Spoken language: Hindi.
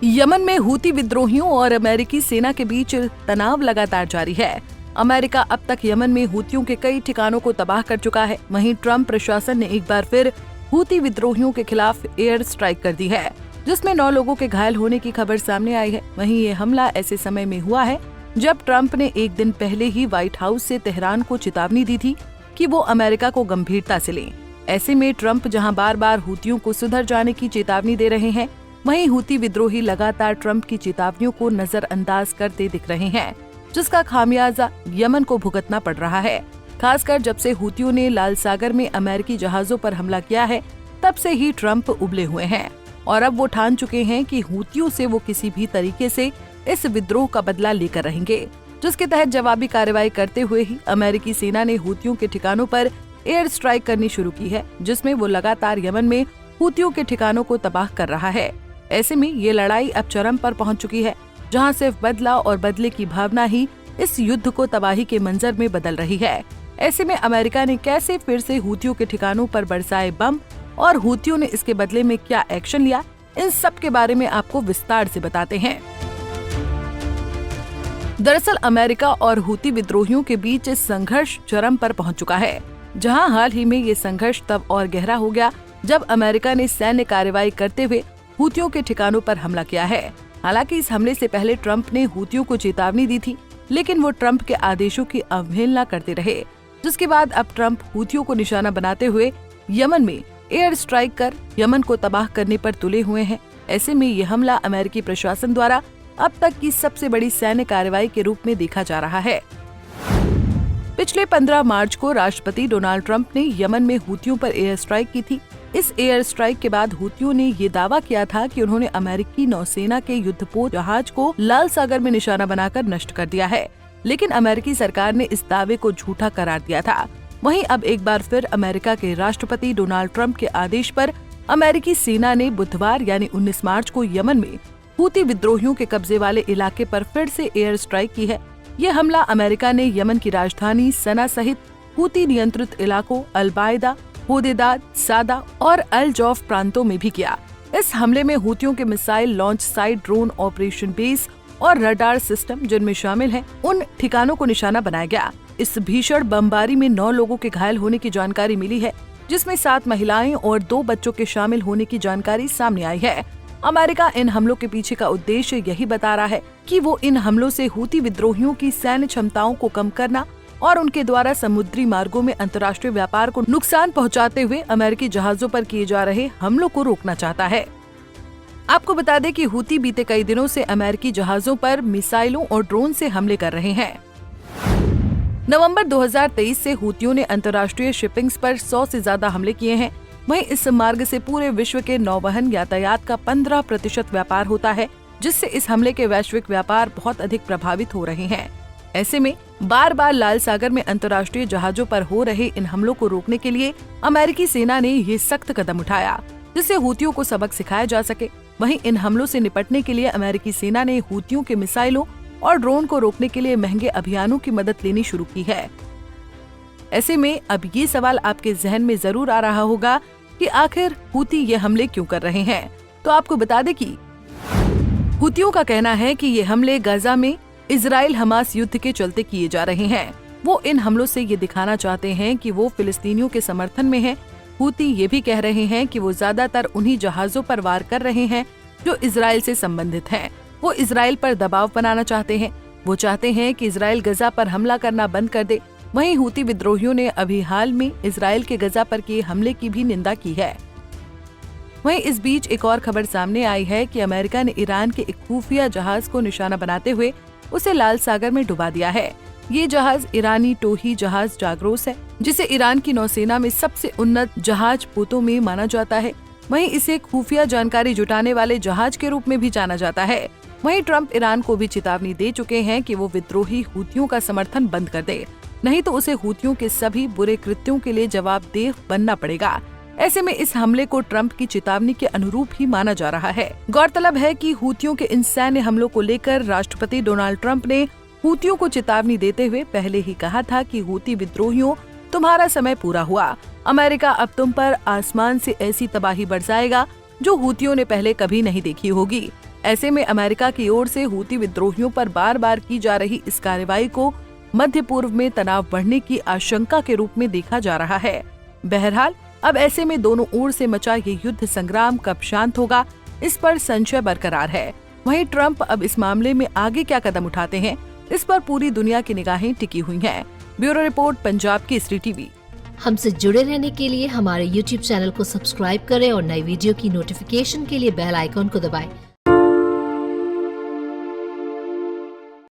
यमन में हूती विद्रोहियों और अमेरिकी सेना के बीच तनाव लगातार जारी है। अमेरिका अब तक यमन में हूतियों के कई ठिकानों को तबाह कर चुका है। वहीं ट्रंप प्रशासन ने एक बार फिर हूती विद्रोहियों के खिलाफ एयर स्ट्राइक कर दी है, जिसमें 9 लोगों के घायल होने की खबर सामने आई है। वहीं ये हमला ऐसे समय में हुआ है जब ट्रंप ने एक दिन पहले ही व्हाइट हाउस से तेहरान को चेतावनी दी थी कि वो अमेरिका को गंभीरता से लें। ऐसे में ट्रंप जहां बार बार हूतियों को सुधर जाने की चेतावनी दे रहे हैं, वहीं हूती विद्रोही लगातार ट्रंप की चेतावनियों को नजरअंदाज करते दिख रहे हैं, जिसका खामियाजा यमन को भुगतना पड़ रहा है। खासकर जब से हूतियों ने लाल सागर में अमेरिकी जहाजों पर हमला किया है, तब से ही ट्रंप उबले हुए हैं और अब वो ठान चुके हैं कि हूतियों से वो किसी भी तरीके से इस विद्रोह का बदला लेकर रहेंगे, जिसके तहत जवाबी कार्रवाई करते हुए ही अमेरिकी सेना ने हूतियों के ठिकानों पर एयर स्ट्राइक करनी शुरू की है, जिसमें वो लगातार यमन में हूतियों के ठिकानों को तबाह कर रहा है। ऐसे में ये लड़ाई अब चरम पर पहुंच चुकी है, जहां सिर्फ बदला और बदले की भावना ही इस युद्ध को तबाही के मंजर में बदल रही है। ऐसे में अमेरिका ने कैसे फिर से हूतियों के ठिकानों पर बरसाए बम और हूतियों ने इसके बदले में क्या एक्शन लिया, इन सब के बारे में आपको विस्तार से बताते हैं। दरअसल अमेरिका और हूती विद्रोहियों के बीच संघर्ष चरम पर पहुंच चुका है, जहां हाल ही में ये संघर्ष तब और गहरा हो गया जब अमेरिका ने सैन्य कार्रवाई करते हुए हूतियों के ठिकानों पर हमला किया है। हालांकि इस हमले से पहले ट्रंप ने हूतियों को चेतावनी दी थी, लेकिन वो ट्रंप के आदेशों की अवहेलना करते रहे, जिसके बाद अब ट्रंप हूतियों को निशाना बनाते हुए यमन में एयर स्ट्राइक कर यमन को तबाह करने पर तुले हुए हैं। ऐसे में ये हमला अमेरिकी प्रशासन द्वारा अब तक की सबसे बड़ी सैन्य कार्रवाई के रूप में देखा जा रहा है। पिछले 15 मार्च को राष्ट्रपति डोनाल्ड ट्रंप ने यमन में हूतियों पर एयर स्ट्राइक की थी। इस एयर स्ट्राइक के बाद हूतियों ने ये दावा किया था कि उन्होंने अमेरिकी नौसेना के युद्धपोत जहाज को लाल सागर में निशाना बनाकर नष्ट कर दिया है, लेकिन अमेरिकी सरकार ने इस दावे को झूठा करार दिया था। वहीं अब एक बार फिर अमेरिका के राष्ट्रपति डोनाल्ड ट्रंप के आदेश पर अमेरिकी सेना ने बुधवार यानी 19 मार्च को यमन में हूती विद्रोहियों के कब्जे वाले इलाके पर फिर से एयर स्ट्राइक की है। ये हमला अमेरिका ने यमन की राजधानी सना सहित हूती नियंत्रित इलाकों अल-बायदा, होदेदाद, सादा और अल जौफ प्रांतों में भी किया। इस हमले में हूतियों के missile launch site, drone operation base और रडार सिस्टम जिनमें शामिल हैं, उन ठिकानों को निशाना बनाया गया। इस भीषण बमबारी में 9 लोगों के घायल होने की जानकारी मिली है, जिसमें 7 महिलाएं और 2 बच्चों के शामिल होने की जानकारी सामने आई है। अमेरिका इन हमलों के पीछे का उद्देश्य यही बता रहा है कि वो इन हमलों से हूती विद्रोहियों की सैन्य क्षमताओं को कम करना और उनके द्वारा समुद्री मार्गों में अंतर्राष्ट्रीय व्यापार को नुकसान पहुंचाते हुए अमेरिकी जहाजों पर किए जा रहे हमलों को रोकना चाहता है। आपको बता दें कि हूती बीते कई दिनों से अमेरिकी जहाजों पर मिसाइलों और ड्रोन से हमले कर रहे हैं। नवंबर 2023 से हूतियों ने अंतर्राष्ट्रीय शिपिंग्स पर 100 से ज्यादा हमले किए हैं। वहीं इस मार्ग से पूरे विश्व के नौवहन यातायात का 15% व्यापार होता है, जिससे इस हमले के वैश्विक व्यापार बहुत अधिक प्रभावित हो रहे हैं। ऐसे में बार बार लाल सागर में अंतर्राष्ट्रीय जहाजों पर हो रहे इन हमलों को रोकने के लिए अमेरिकी सेना ने ये सख्त कदम उठाया, जिससे हूतियों को सबक सिखाया जा सके। वहीं इन हमलों से निपटने के लिए अमेरिकी सेना ने हूतियों के मिसाइलों और ड्रोन को रोकने के लिए महंगे अभियानों की मदद लेनी शुरू की है। ऐसे में अब ये सवाल आपके जहन में जरूर आ रहा होगा कि आखिर हूती ये हमले क्यों कर रहे हैं। तो आपको बता दें कि हूतियों का कहना है कि ये हमले गाजा में इजराइल हमास युद्ध के चलते किए जा रहे हैं। वो इन हमलों से ये दिखाना चाहते हैं कि वो फिलिस्तीनियों के समर्थन में हैं। हूती ये भी कह रहे हैं कि वो ज्यादातर उन्हीं जहाजों पर वार कर रहे हैं जो इजराइल से संबंधित हैं। वो इजराइल पर दबाव बनाना चाहते हैं। वो चाहते हैं कि इजराइल गजा पर हमला करना बंद कर दे। वहीं हूती विद्रोहियों ने अभी हाल में इजराइल के गजा पर किए हमले की भी निंदा की है। वहीं इस बीच एक और खबर सामने आई है कि अमेरिका ने ईरान के एक खुफिया जहाज को निशाना बनाते हुए उसे लाल सागर में डुबा दिया है। ये जहाज ईरानी टोही जहाज जागरोस है, जिसे ईरान की नौसेना में सबसे उन्नत जहाज पोतों में माना जाता है। वहीं इसे खुफिया जानकारी जुटाने वाले जहाज के रूप में भी जाना जाता है। वहीं ट्रंप ईरान को भी चेतावनी दे चुके हैं कि वो विद्रोही हूतियों का समर्थन बंद कर दे, नहीं तो उसे हूतियों के सभी बुरे कृत्यों के लिए जवाबदेह बनना पड़ेगा। ऐसे में इस हमले को ट्रंप की चेतावनी के अनुरूप ही माना जा रहा है। गौरतलब है कि हूतियों के इन सैन्य हमलों को लेकर राष्ट्रपति डोनाल्ड ट्रंप ने हूतियों को चेतावनी देते हुए पहले ही कहा था कि हूती विद्रोहियों, तुम्हारा समय पूरा हुआ। अमेरिका अब तुम पर आसमान से ऐसी तबाही बरसाएगा जो हूतियों ने पहले कभी नहीं देखी होगी। ऐसे में अमेरिका की ओर से हूती विद्रोहियों पर बार बार की जा रही इस कार्रवाई को मध्य पूर्व में तनाव बढ़ने की आशंका के रूप में देखा जा रहा है। बहरहाल अब ऐसे में दोनों ओर से मचा ये युद्ध संग्राम कब शांत होगा, इस पर संशय बरकरार है। वहीं ट्रंप अब इस मामले में आगे क्या कदम उठाते हैं, इस पर पूरी दुनिया की निगाहें टिकी हुई हैं। Bureau report, Punjab Kesari TV. हमसे जुड़े रहने के लिए हमारे YouTube चैनल को सब्सक्राइब करें और नई वीडियो की नोटिफिकेशन के लिए बेल आइकॉन को दबाएं।